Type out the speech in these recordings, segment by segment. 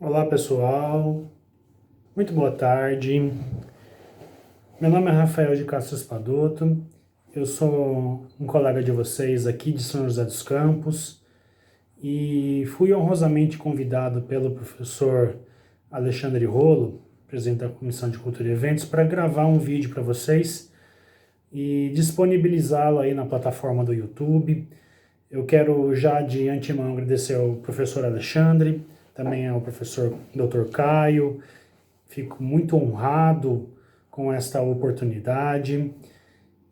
Olá pessoal, muito boa tarde. Meu nome é Rafael de Castro Espadoto, eu sou um colega de vocês aqui de São José dos Campos e fui honrosamente convidado pelo professor Alexandre Rolo, presidente da Comissão de Cultura e Eventos, para gravar um vídeo para vocês e disponibilizá-lo aí na plataforma do YouTube. Eu quero já de antemão agradecer ao professor Alexandre, também ao professor Dr. Caio. Fico muito honrado com esta oportunidade.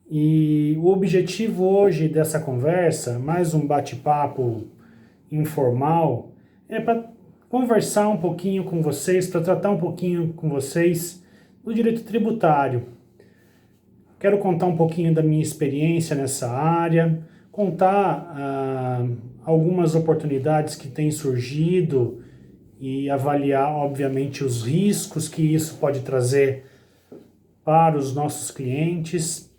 E o objetivo hoje dessa conversa, mais um bate-papo informal, é para conversar um pouquinho com vocês, para tratar um pouquinho com vocês do direito tributário. Quero contar um pouquinho da minha experiência nessa área, contar algumas oportunidades que têm surgido e avaliar, obviamente, os riscos que isso pode trazer para os nossos clientes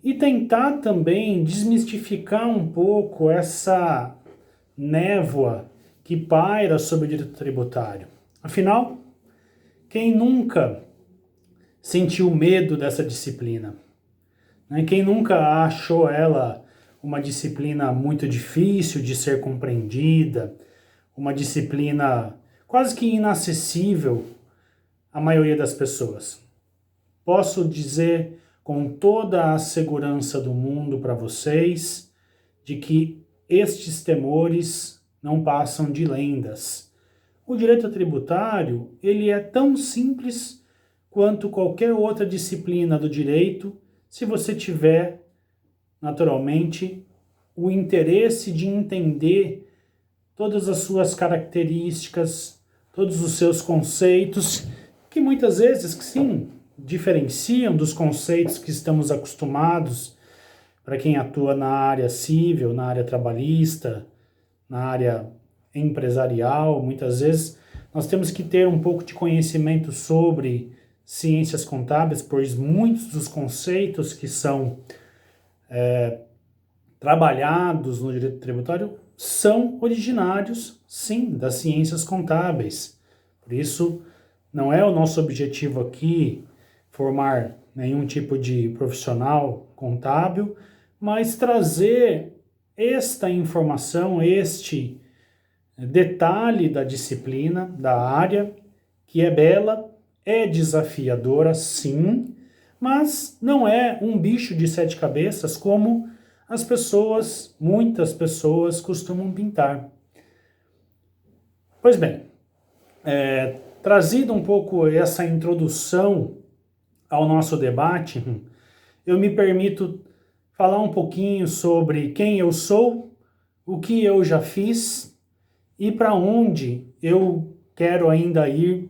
e tentar também desmistificar um pouco essa névoa que paira sobre o direito tributário. Afinal, quem nunca sentiu medo dessa disciplina? Quem nunca achou ela uma disciplina muito difícil de ser compreendida, uma disciplina quase que inacessível à maioria das pessoas? Posso dizer com toda a segurança do mundo para vocês de que estes temores não passam de lendas. O direito tributário, ele é tão simples quanto qualquer outra disciplina do direito, se você tiver, naturalmente, o interesse de entender todas as suas características, todos os seus conceitos, que muitas vezes, sim, diferenciam dos conceitos que estamos acostumados para quem atua na área civil, na área trabalhista, na área empresarial. Muitas vezes nós temos que ter um pouco de conhecimento sobre ciências contábeis, pois muitos dos conceitos que são trabalhados no direito tributário são originários, sim, das ciências contábeis. Por isso, não é o nosso objetivo aqui formar nenhum tipo de profissional contábil, mas trazer esta informação, este detalhe da disciplina, da área, que é bela, é desafiadora, sim, mas não é um bicho de sete cabeças como as pessoas, muitas pessoas, costumam pintar. Pois bem, trazido um pouco essa introdução ao nosso debate, eu me permito falar um pouquinho sobre quem eu sou, o que eu já fiz e para onde eu quero ainda ir,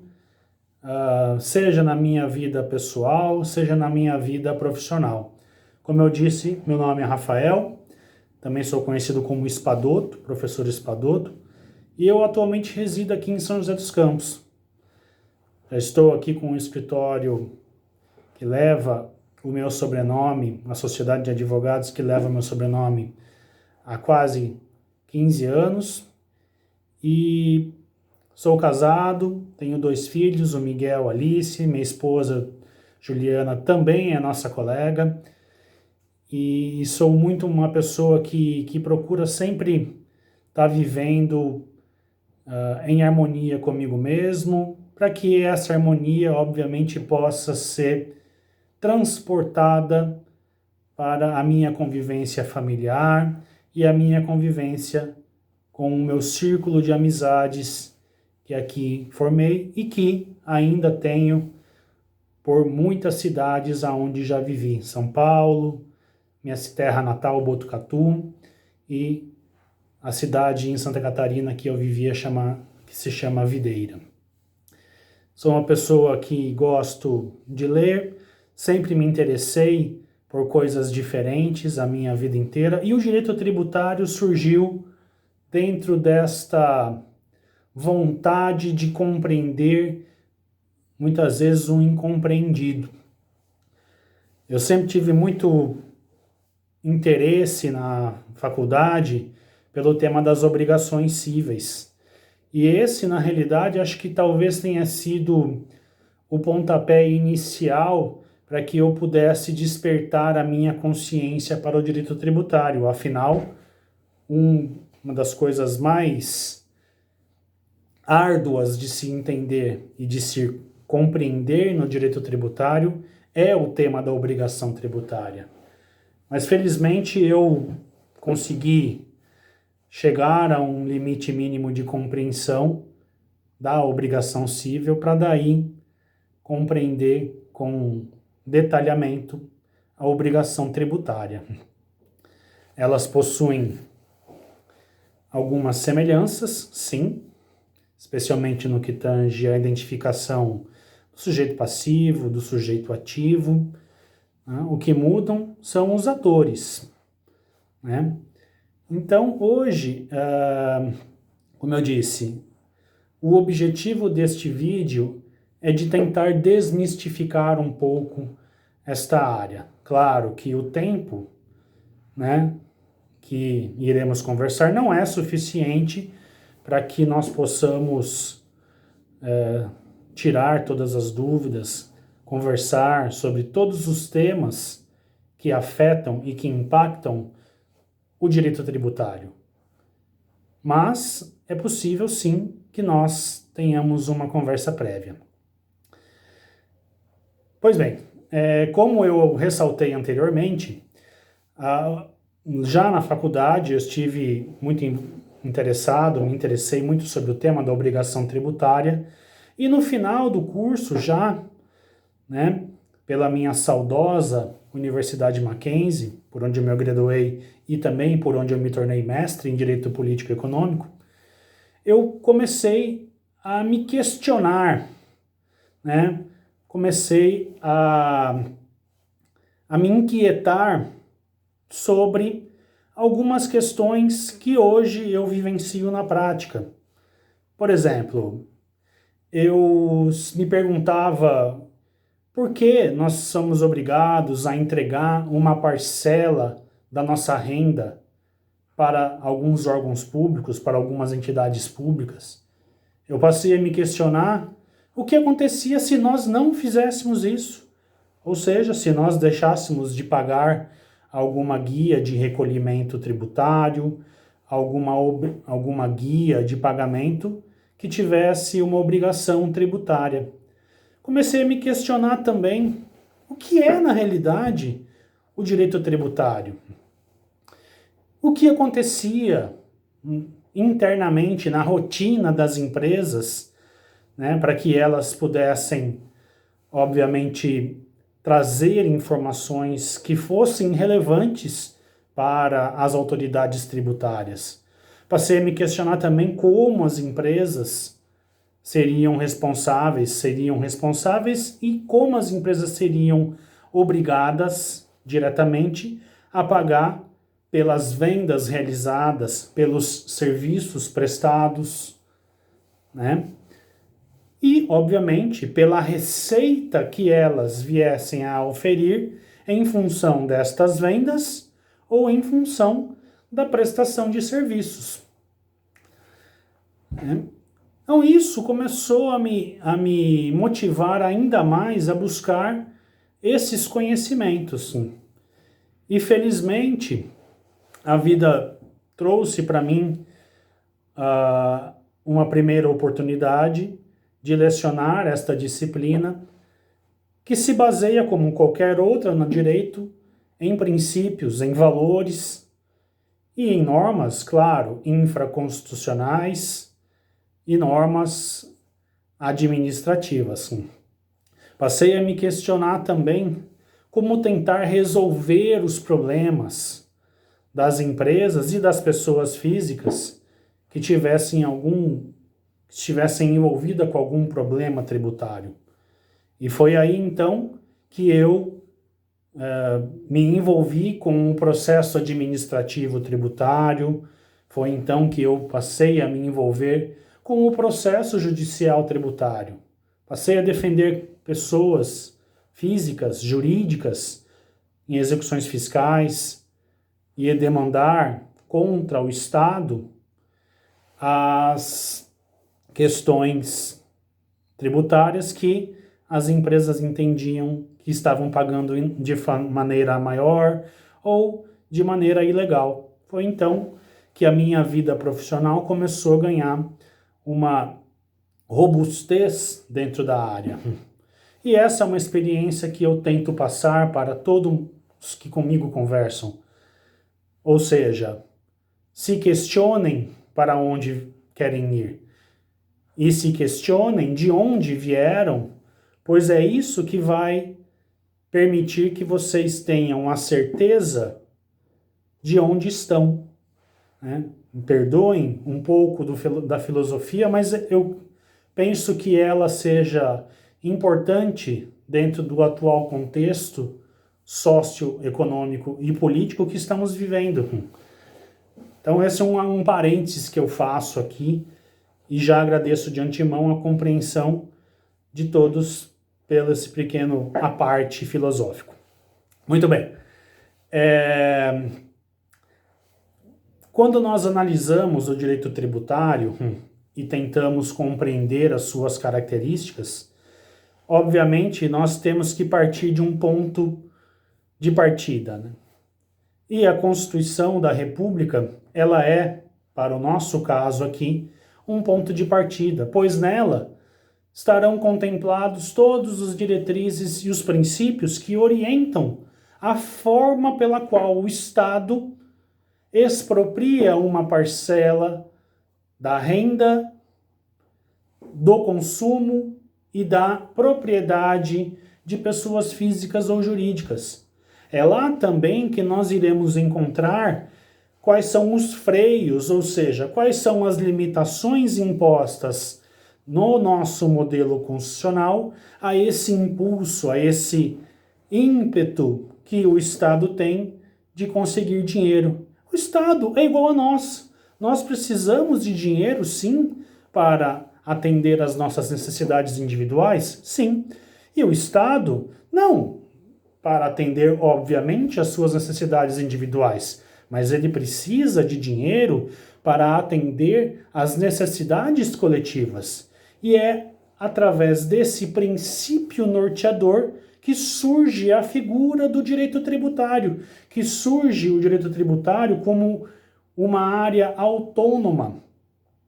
seja na minha vida pessoal, seja na minha vida profissional. Como eu disse, meu nome é Rafael, também sou conhecido como Espadoto, professor Espadoto, e eu atualmente resido aqui em São José dos Campos. Já estou aqui com um escritório que leva o meu sobrenome, a sociedade de advogados que leva o meu sobrenome há quase 15 anos, e sou casado, tenho 2 filhos, o Miguel e a Alice, minha esposa Juliana também é nossa colega, e sou muito uma pessoa que procura sempre estar vivendo em harmonia comigo mesmo, para que essa harmonia, obviamente, possa ser transportada para a minha convivência familiar e a minha convivência com o meu círculo de amizades que aqui formei e que ainda tenho por muitas cidades aonde já vivi. São Paulo, minha terra natal, Botucatu, e a cidade em Santa Catarina que eu vivia, que se chama Videira. Sou uma pessoa que gosto de ler, sempre me interessei por coisas diferentes a minha vida inteira, e o direito tributário surgiu dentro desta vontade de compreender, muitas vezes, o incompreendido. Eu sempre tive muito interesse na faculdade pelo tema das obrigações cíveis. E esse, na realidade, acho que talvez tenha sido o pontapé inicial para que eu pudesse despertar a minha consciência para o direito tributário. Afinal, uma das coisas mais árduas de se entender e de se compreender no direito tributário é o tema da obrigação tributária. Mas felizmente eu consegui chegar a um limite mínimo de compreensão da obrigação civil para daí compreender com detalhamento a obrigação tributária. Elas possuem algumas semelhanças, sim, especialmente no que tange à identificação do sujeito passivo, do sujeito ativo. Né? O que mudam são os atores. Né? Então, hoje, como eu disse, o objetivo deste vídeo é de tentar desmistificar um pouco esta área. Claro que o tempo, né, que iremos conversar não é suficiente para que nós possamos tirar todas as dúvidas, conversar sobre todos os temas que afetam e que impactam o direito tributário. Mas é possível sim que nós tenhamos uma conversa prévia. Pois bem, como eu ressaltei anteriormente, já na faculdade eu estive muito interessado, me interessei muito sobre o tema da obrigação tributária e no final do curso já, né, pela minha saudosa Universidade Mackenzie, por onde eu me graduei e também por onde eu me tornei mestre em Direito Político e Econômico, eu comecei a me questionar, né? Comecei a me inquietar sobre algumas questões que hoje eu vivencio na prática. Por exemplo, eu me perguntava por que nós somos obrigados a entregar uma parcela da nossa renda para alguns órgãos públicos, para algumas entidades públicas. Eu passei a me questionar o que acontecia se nós não fizéssemos isso, ou seja, se nós deixássemos de pagar alguma guia de recolhimento tributário, alguma guia de pagamento que tivesse uma obrigação tributária. Comecei a me questionar também o que é, na realidade, o direito tributário. O que acontecia internamente na rotina das empresas, né, para que elas pudessem, obviamente, trazer informações que fossem relevantes para as autoridades tributárias. Passei a me questionar também como as empresas seriam responsáveis e como as empresas seriam obrigadas diretamente a pagar pelas vendas realizadas, pelos serviços prestados, né? E, obviamente, pela receita que elas viessem a oferir em função destas vendas ou em função da prestação de serviços. Então, isso começou a me motivar ainda mais a buscar esses conhecimentos. E, felizmente, a vida trouxe para mim uma primeira oportunidade de lecionar esta disciplina, que se baseia, como qualquer outra no direito, em princípios, em valores e em normas, claro, infraconstitucionais e normas administrativas. Passei a me questionar também como tentar resolver os problemas das empresas e das pessoas físicas que estivessem envolvidas com algum problema tributário. E foi aí, então, que eu me envolvi com o processo administrativo tributário, foi então que eu passei a me envolver com o processo judicial tributário. Passei a defender pessoas físicas, jurídicas, em execuções fiscais e a demandar contra o Estado as questões tributárias que as empresas entendiam que estavam pagando de maneira maior ou de maneira ilegal. Foi então que a minha vida profissional começou a ganhar uma robustez dentro da área. E essa é uma experiência que eu tento passar para todos que comigo conversam. Ou seja, se questionem para onde querem ir. E se questionem de onde vieram, pois é isso que vai permitir que vocês tenham a certeza de onde estão. Né? Perdoem um pouco da filosofia, mas eu penso que ela seja importante dentro do atual contexto socioeconômico e político que estamos vivendo. Então esse é um parênteses que eu faço aqui e já agradeço de antemão a compreensão de todos pelo esse pequeno aparte filosófico. Muito bem. Quando nós analisamos o direito tributário e tentamos compreender as suas características, obviamente nós temos que partir de um ponto de partida, né? E a Constituição da República, ela é, para o nosso caso aqui, um ponto de partida, pois nela estarão contemplados todos os diretrizes e os princípios que orientam a forma pela qual o Estado expropria uma parcela da renda, do consumo e da propriedade de pessoas físicas ou jurídicas. É lá também que nós iremos encontrar quais são os freios, ou seja, quais são as limitações impostas no nosso modelo constitucional a esse impulso, a esse ímpeto que o Estado tem de conseguir dinheiro. O Estado é igual a nós. Nós precisamos de dinheiro, sim, para atender às nossas necessidades individuais? Sim. E o Estado, não para atender, obviamente, às suas necessidades individuais, mas ele precisa de dinheiro para atender às necessidades coletivas. E é através desse princípio norteador que surge a figura do direito tributário, que surge o direito tributário como uma área autônoma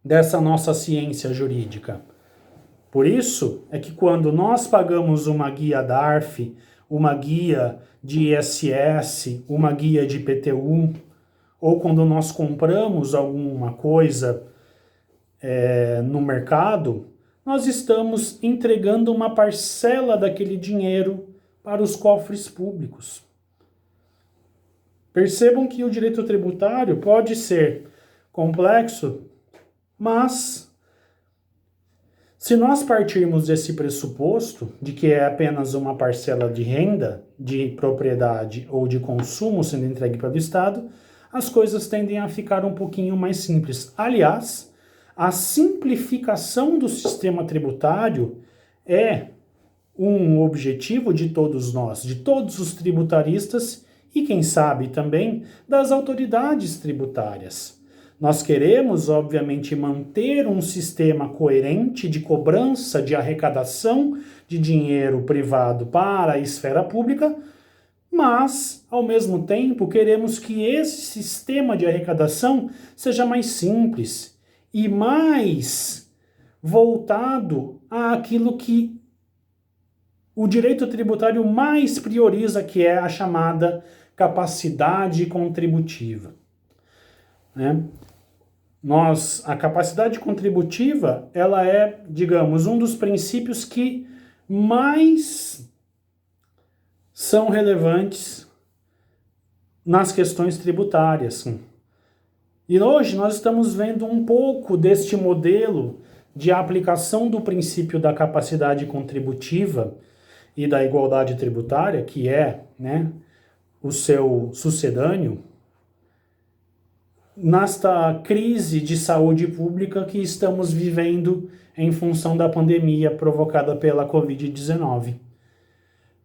dessa nossa ciência jurídica. Por isso é que quando nós pagamos uma guia DARF, uma guia de ISS, uma guia de IPTU, ou quando nós compramos alguma coisa no mercado, nós estamos entregando uma parcela daquele dinheiro para os cofres públicos. Percebam que o direito tributário pode ser complexo, mas se nós partirmos desse pressuposto de que é apenas uma parcela de renda, de propriedade ou de consumo sendo entregue pelo Estado, as coisas tendem a ficar um pouquinho mais simples. Aliás, a simplificação do sistema tributário é um objetivo de todos nós, de todos os tributaristas e, quem sabe, também das autoridades tributárias. Nós queremos, obviamente, manter um sistema coerente de cobrança, de arrecadação de dinheiro privado para a esfera pública, mas, ao mesmo tempo, queremos que esse sistema de arrecadação seja mais simples e mais voltado àquilo que o direito tributário mais prioriza, que é a chamada capacidade contributiva. Né? A capacidade contributiva, ela é, digamos, um dos princípios que mais são relevantes nas questões tributárias. E hoje nós estamos vendo um pouco deste modelo de aplicação do princípio da capacidade contributiva e da igualdade tributária, que é, né, o seu sucedâneo, nesta crise de saúde pública que estamos vivendo em função da pandemia provocada pela Covid-19.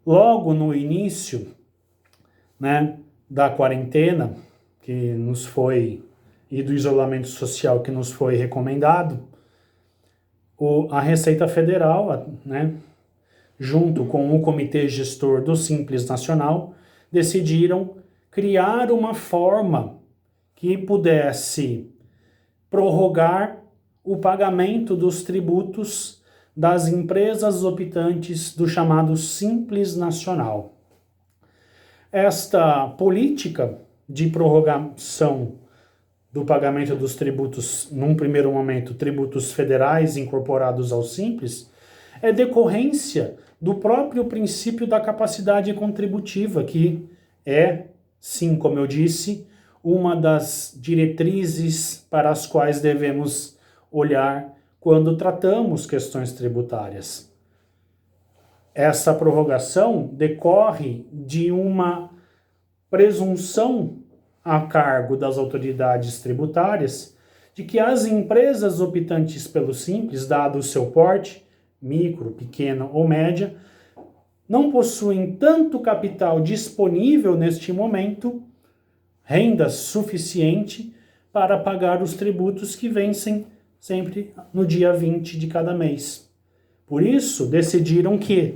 Logo no início, né, da quarentena que nos foi e do isolamento social que nos foi recomendado, a Receita Federal, né, junto com o Comitê Gestor do Simples Nacional, decidiram criar uma forma que pudesse prorrogar o pagamento dos tributos das empresas optantes do chamado Simples Nacional. Esta política de prorrogação do pagamento dos tributos, num primeiro momento, tributos federais incorporados ao Simples, é decorrência do próprio princípio da capacidade contributiva, que é, sim, como eu disse, uma das diretrizes para as quais devemos olhar quando tratamos questões tributárias. Essa prorrogação decorre de uma presunção a cargo das autoridades tributárias de que as empresas optantes pelo Simples, dado o seu porte, micro, pequena ou média, não possuem tanto capital disponível neste momento, renda suficiente para pagar os tributos que vencem sempre no dia 20 de cada mês. Por isso, decidiram que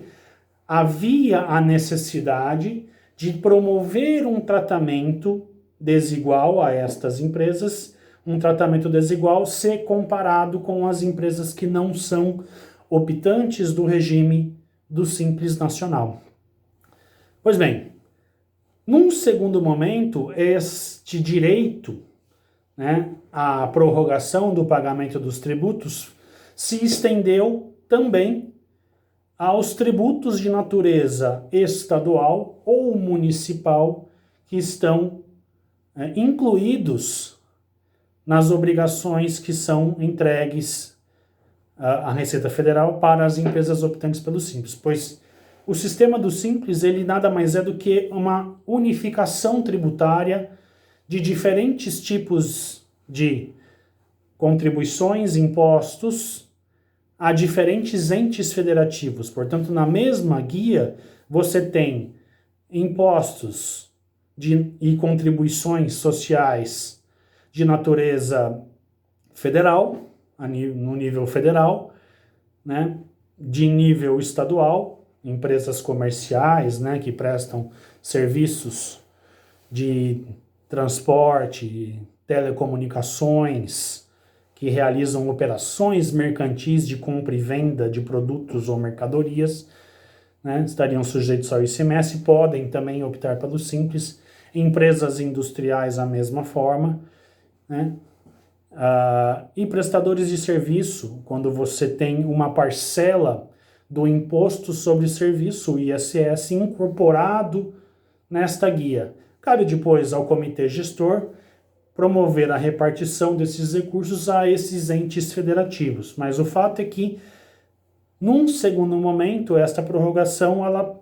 havia a necessidade de promover um tratamento desigual a estas empresas, um tratamento desigual se comparado com as empresas que não são optantes do regime do Simples Nacional. Pois bem, num segundo momento, este direito, né, à prorrogação do pagamento dos tributos, se estendeu também aos tributos de natureza estadual ou municipal que estão incluídos nas obrigações que são entregues à Receita Federal para as empresas optantes pelo Simples, pois o sistema do Simples ele nada mais é do que uma unificação tributária de diferentes tipos de contribuições, impostos a diferentes entes federativos. Portanto, na mesma guia, você tem impostos e contribuições sociais de natureza federal, no nível federal, né, de nível estadual, empresas comerciais, né, que prestam serviços de transporte, telecomunicações, que realizam operações mercantis de compra e venda de produtos ou mercadorias, né, estariam sujeitos ao ICMS, podem também optar pelo Simples, empresas industriais a mesma forma, né, e prestadores de serviço, quando você tem uma parcela do Imposto sobre Serviço, o ISS, incorporado nesta guia. Cabe depois ao Comitê Gestor promover a repartição desses recursos a esses entes federativos. Mas o fato é que, num segundo momento, esta prorrogação ela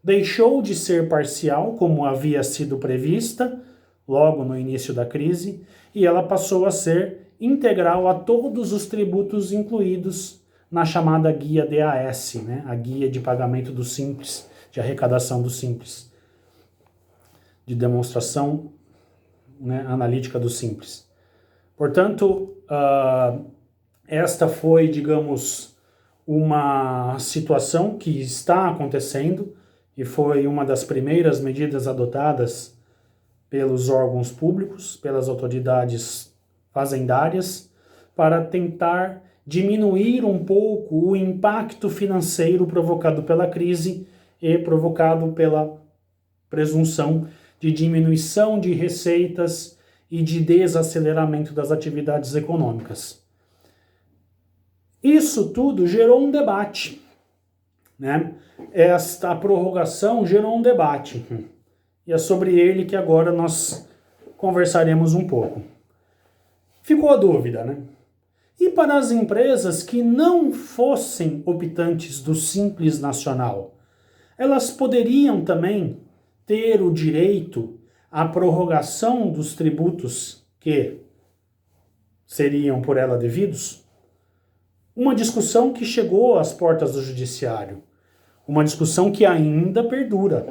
deixou de ser parcial, como havia sido prevista, logo no início da crise, e ela passou a ser integral a todos os tributos incluídos na chamada guia DAS, né? A guia de pagamento do Simples, de arrecadação do Simples, de demonstração, né, analítica do Simples. Portanto, esta foi, digamos, uma situação que está acontecendo e foi uma das primeiras medidas adotadas pelos órgãos públicos, pelas autoridades fazendárias, para tentar diminuir um pouco o impacto financeiro provocado pela crise e provocado pela presunção de diminuição de receitas e de desaceleramento das atividades econômicas. Isso tudo gerou um debate, né? Esta prorrogação gerou um debate, e é sobre ele que agora nós conversaremos um pouco. Ficou a dúvida, né? E para as empresas que não fossem optantes do Simples Nacional, elas poderiam também ter o direito à prorrogação dos tributos que seriam por ela devidos? Uma discussão que chegou às portas do judiciário, uma discussão que ainda perdura.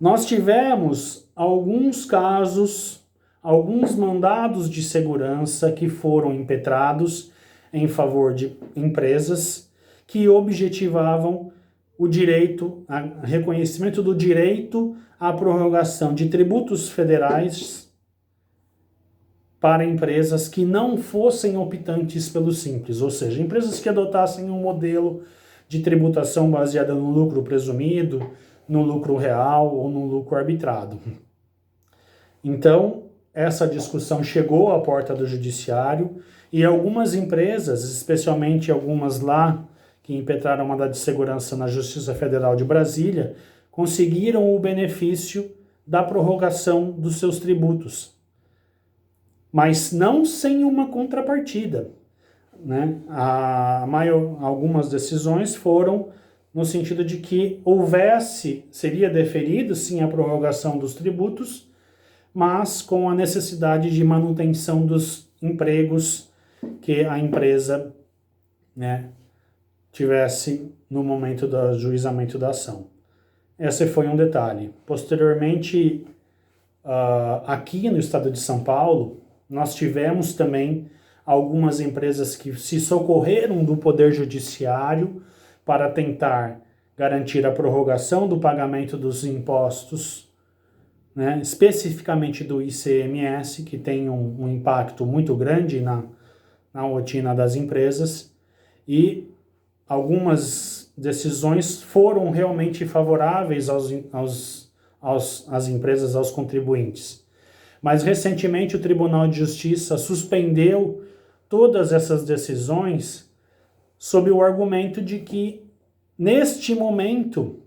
Nós tivemos alguns casos, alguns mandados de segurança que foram impetrados em favor de empresas que objetivavam o direito, o reconhecimento do direito à prorrogação de tributos federais para empresas que não fossem optantes pelo Simples, ou seja, empresas que adotassem um modelo de tributação baseada no lucro presumido, no lucro real ou no lucro arbitrado. Então, essa discussão chegou à porta do judiciário e algumas empresas, especialmente algumas lá que impetraram mandado de segurança na Justiça Federal de Brasília, conseguiram o benefício da prorrogação dos seus tributos, mas não sem uma contrapartida, né? Algumas decisões foram no sentido de que seria deferido sim a prorrogação dos tributos, mas com a necessidade de manutenção dos empregos que a empresa, né, tivesse no momento do ajuizamento da ação. Esse foi um detalhe. Posteriormente, aqui no estado de São Paulo, nós tivemos também algumas empresas que se socorreram do Poder Judiciário para tentar garantir a prorrogação do pagamento dos impostos, né, especificamente do ICMS, que tem um impacto muito grande na rotina das empresas, e algumas decisões foram realmente favoráveis às empresas, aos contribuintes. Mas recentemente o Tribunal de Justiça suspendeu todas essas decisões sob o argumento de que, neste momento,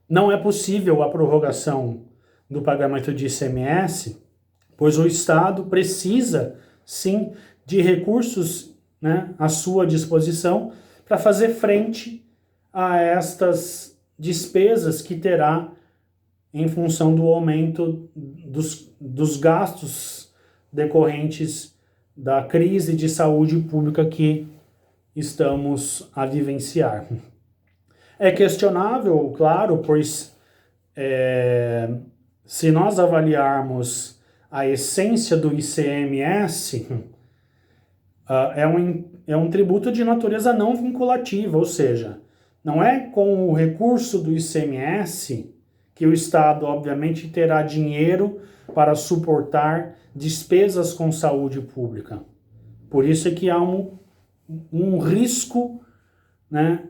não é possível a prorrogação do pagamento de ICMS, pois o Estado precisa, sim, de recursos, né, à sua disposição para fazer frente a estas despesas que terá em função do aumento dos gastos decorrentes da crise de saúde pública que estamos a vivenciar. É questionável, claro, pois se nós avaliarmos a essência do ICMS, é um tributo de natureza não vinculativa, ou seja, não é com o recurso do ICMS que o Estado, obviamente, terá dinheiro para suportar despesas com saúde pública. Por isso é que há um risco, né,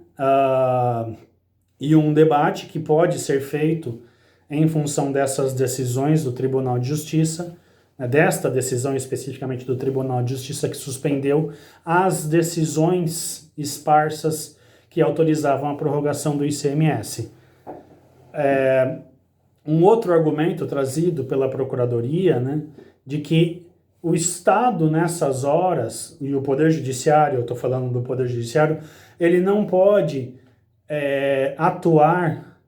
e um debate que pode ser feito em função dessas decisões do Tribunal de Justiça, né, desta decisão especificamente do Tribunal de Justiça que suspendeu as decisões esparsas que autorizavam a prorrogação do ICMS. Um outro argumento trazido pela Procuradoria, né, de que o Estado nessas horas, e o Poder Judiciário, eu estou falando do Poder Judiciário, ele não pode atuar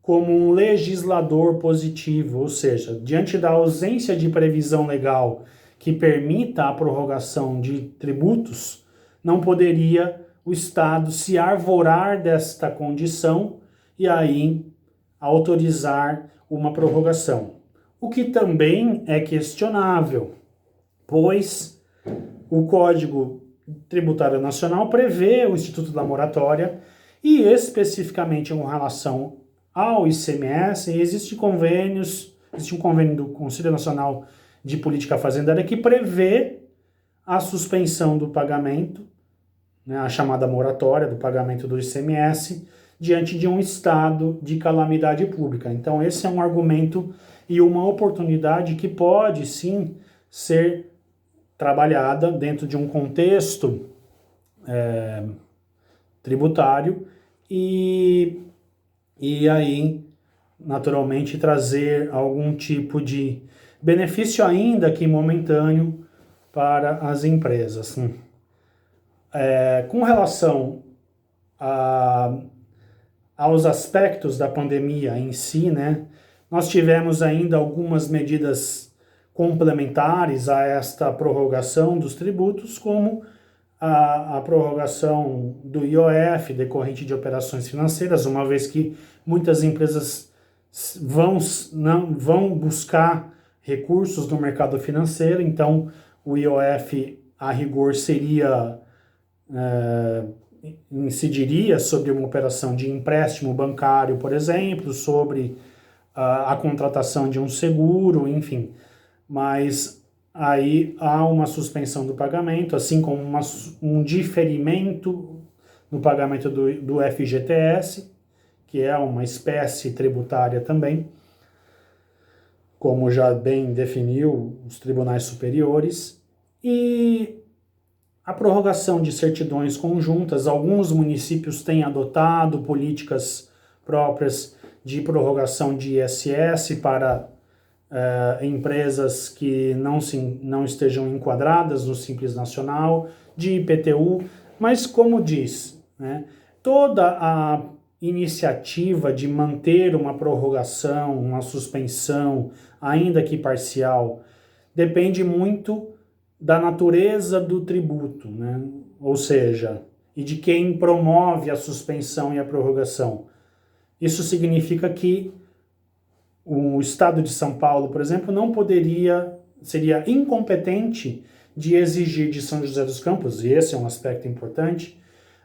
como um legislador positivo, ou seja, diante da ausência de previsão legal que permita a prorrogação de tributos, não poderia o Estado se arvorar desta condição e aí autorizar uma prorrogação. O que também é questionável, pois o Código Tributário Nacional prevê o Instituto da Moratória e especificamente em relação ao ICMS, existe um convênio do Conselho Nacional de Política Fazendária que prevê a suspensão do pagamento, né, a chamada moratória do pagamento do ICMS, diante de um estado de calamidade pública. Então esse é um argumento e uma oportunidade que pode sim ser trabalhada dentro de um contexto tributário e aí, naturalmente, trazer algum tipo de benefício ainda que momentâneo para as empresas. Com relação aos aspectos da pandemia em si, né, nós tivemos ainda algumas medidas complementares a esta prorrogação dos tributos, como a prorrogação do IOF, decorrente de operações financeiras, uma vez que muitas empresas vão buscar recursos no mercado financeiro, então o IOF, a rigor, incidiria sobre uma operação de empréstimo bancário, por exemplo, sobre a contratação de um seguro, enfim. Mas aí há uma suspensão do pagamento, assim como um diferimento no pagamento do FGTS, que é uma espécie tributária também, como já bem definiu os tribunais superiores, e a prorrogação de certidões conjuntas. Alguns municípios têm adotado políticas próprias de prorrogação de ISS para empresas que não estejam enquadradas no Simples Nacional, de IPTU, mas como diz, né, toda a iniciativa de manter uma prorrogação, uma suspensão, ainda que parcial, depende muito da natureza do tributo, né? Ou seja, e de quem promove a suspensão e a prorrogação. Isso significa que o Estado de São Paulo, por exemplo, seria incompetente de exigir de São José dos Campos, e esse é um aspecto importante,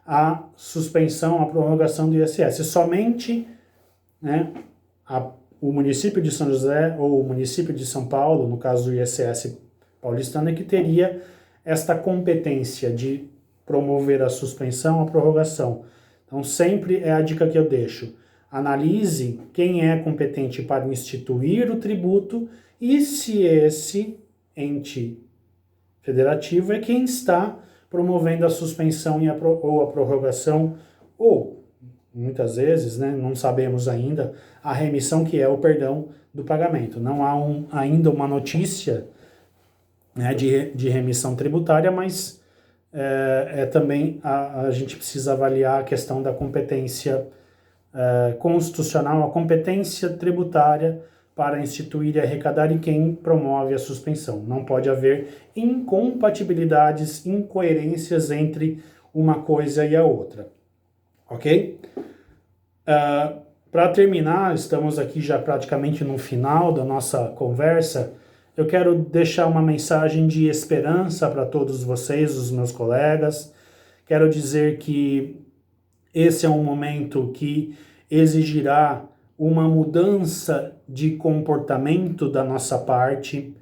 a suspensão, a prorrogação do ISS. Somente, né, o município de São José ou o município de São Paulo, no caso do ISS paulistano, é que teria esta competência de promover a suspensão, a prorrogação. Então, sempre é a dica que eu deixo. Analise quem é competente para instituir o tributo e se esse ente federativo é quem está promovendo a suspensão ou a prorrogação, ou, muitas vezes, né, não sabemos ainda, a remissão, que é o perdão do pagamento. Não há ainda uma notícia, né, de remissão tributária, mas também a gente precisa avaliar a questão da competência constitucional, a competência tributária para instituir e arrecadar e quem promove a suspensão. Não pode haver incompatibilidades, incoerências entre uma coisa e a outra. Ok? Para terminar, estamos aqui já praticamente no final da nossa conversa. Eu quero deixar uma mensagem de esperança para todos vocês, os meus colegas. Quero dizer que esse é um momento que exigirá uma mudança de comportamento da nossa parte,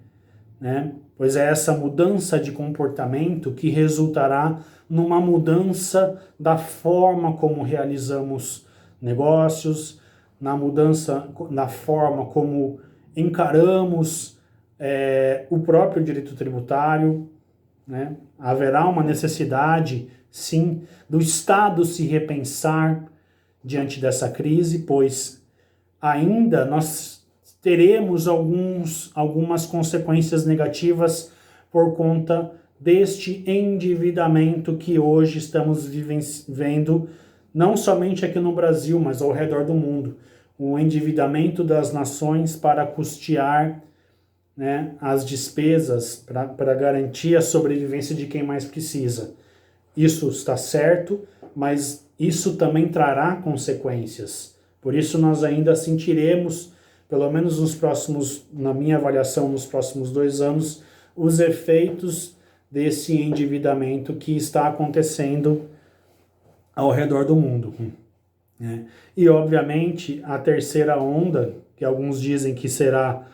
né? Pois é essa mudança de comportamento que resultará numa mudança da forma como realizamos negócios, na mudança da forma como encaramos o próprio direito tributário, né? Haverá uma necessidade, sim, do Estado se repensar diante dessa crise, pois ainda nós teremos algumas consequências negativas por conta deste endividamento que hoje estamos vendo, não somente aqui no Brasil, mas ao redor do mundo. O endividamento das nações para custear, né, as despesas, para garantir a sobrevivência de quem mais precisa. Isso está certo, mas isso também trará consequências. Por isso nós ainda sentiremos, pelo menos na minha avaliação, nos próximos 2 anos, os efeitos desse endividamento que está acontecendo ao redor do mundo. E, obviamente, a terceira onda, que alguns dizem que será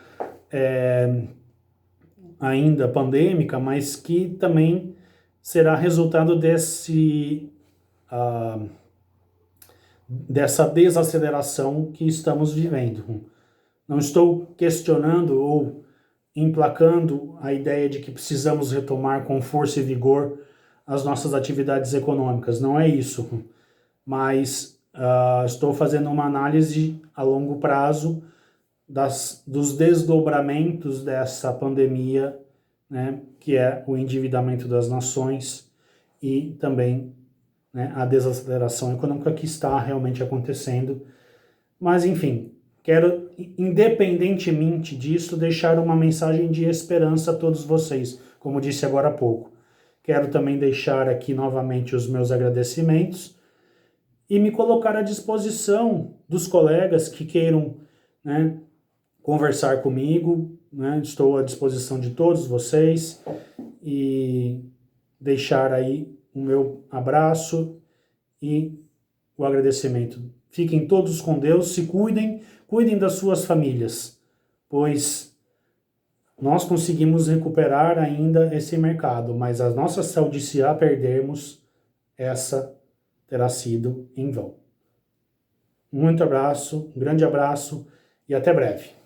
ainda pandêmica, mas que também será resultado dessa desaceleração que estamos vivendo. Não estou questionando ou emplacando a ideia de que precisamos retomar com força e vigor as nossas atividades econômicas, não é isso. Mas estou fazendo uma análise a longo prazo dos desdobramentos dessa pandemia, né, que é o endividamento das nações e também, né, a desaceleração econômica que está realmente acontecendo. Mas, enfim, quero, independentemente disso, deixar uma mensagem de esperança a todos vocês, como disse agora há pouco. Quero também deixar aqui novamente os meus agradecimentos e me colocar à disposição dos colegas que queiram, né, conversar comigo, né? Estou à disposição de todos vocês e deixar aí o meu abraço e o agradecimento. Fiquem todos com Deus, se cuidem, cuidem das suas famílias, pois nós conseguimos recuperar ainda esse mercado, mas a nossa saúde, se a perdermos, essa terá sido em vão. Muito abraço, um grande abraço e até breve.